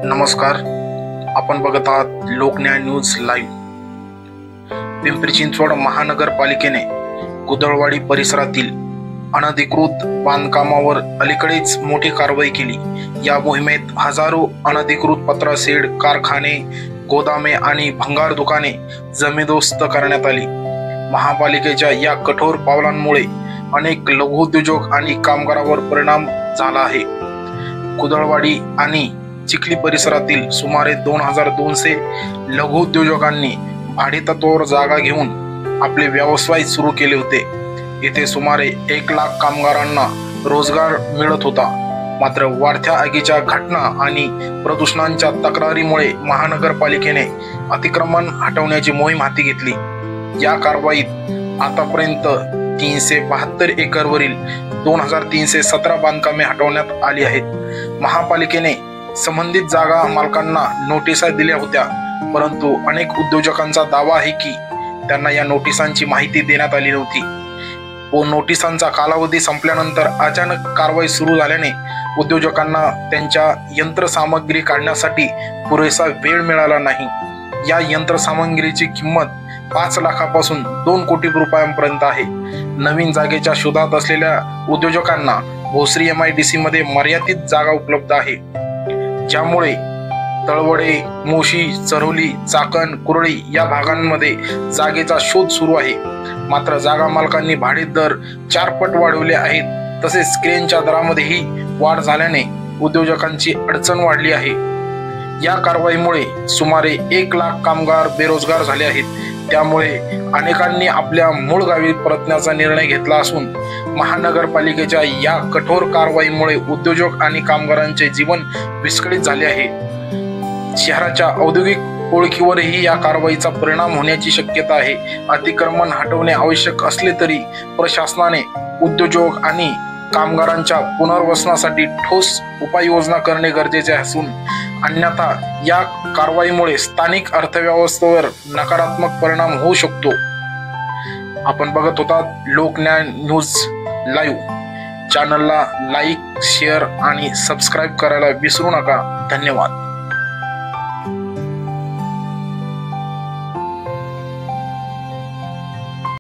नमस्कार, आपण बघत आहात लोकन्याय न्यूज लाईव्ह। पिंपरी चिंचवड महानगरपालिकेने कुदळवाडी परिसरातील अनधिकृत बांधकामावर अलीकडेच मोठी कारवाई केली। या मोहिमेत हजारो अनधिकृत पत्राशेड, कारखाने, गोदामे आणि भंगार दुकाने जमीनदोस्त करण्यात आली। महापालिकेच्या या कठोर पावलांमुळे अनेक लघुउद्योजक आणि कामगारांवर परिणाम झाला आहे। कुदळवाडी आणि चिखली परिसरातील सुमारे 2200 लघुउद्योजकांनी भाडेतत्त्वावर जागा घेऊन आपले व्यवसाय सुरू केले होते। येथे सुमारे 1 लाख कामगारांना रोजगार मिळत होता। मात्र वाढत्या आगीच्या घटना आणि प्रदूषणांच्या तक्रारीमुळे महानगरपालिकेने अतिक्रमण हटवण्याची मोहीम हाती घेतली। या कारवाईत आतापर्यंत 372 एकरवरील 2317 बांधकामे हटवण्यात आली आहेत। महापालिकेने संबंधित जागा मालकांना नोटिसा दिल्या होत्या, परंतु अनेक उद्योजकांचा दावा आहे की त्यांना या नोटिसांची माहिती देण्यात आली नव्हती व नोटिसांचा कालावधी संपल्यानंतर अचानक कारवाई सुरू झाल्याने उद्योजकांना त्यांच्या यंत्रसामग्री काढण्यासाठी पुरेसा वेळ मिळाला नाही। या यंत्रसामग्रीची किंमत 5 लाखापासून 2 कोटी रुपयांपर्यंत आहे। नवीन जागेच्या शोधात असलेल्या उद्योजकांना भोसरी MIDC मध्ये मर्यादित जागा उपलब्ध आहे, ज्यामुळे तळवडे, मोशी, चरोली, चाकण, कुरळी या भागांमध्ये जागेचा शोध सुरू आहे। मात्र जागा मालकांनी भाडे दर 4 पट वाढवले आहेत। तसेच क्रेनच्या दरामध्येही वाढ झाल्याने उद्योजकांची अडचण वाढली आहे। या कारवाईमुळे सुमारे 1 लाख कामगार बेरोजगार झाले आहेत। त्यामुळे अनेकांनी आपल्या मूळ गावी परतण्याचा निर्णय घेतला असून महानगरपालिकेच्या या कठोर कारवाईमुळे उद्योजक आणि कामगारांचे जीवन विस्कळीत झाले आहे। शहराच्या औद्योगिक ओळखीवरही या कारवाईचा परिणाम होण्याची शक्यता आहे। अतिक्रमण हटवणे आवश्यक असले तरी प्रशासनाने उद्योजक आणि कामगारांच्या पुनर्वसनासाठी ठोस उपाययोजना करणे गरजेचे असून अन्यथा या कारवाईमुळे स्थानिक अर्थव्यवस्थेवर नकारात्मक परिणाम होऊ शकतो। आपण बघत होतात लोकन्याय न्यूज लाईव्ह। चॅनलला लाईक, शेअर आणि सबस्क्राईब करायला विसरू नका। धन्यवाद।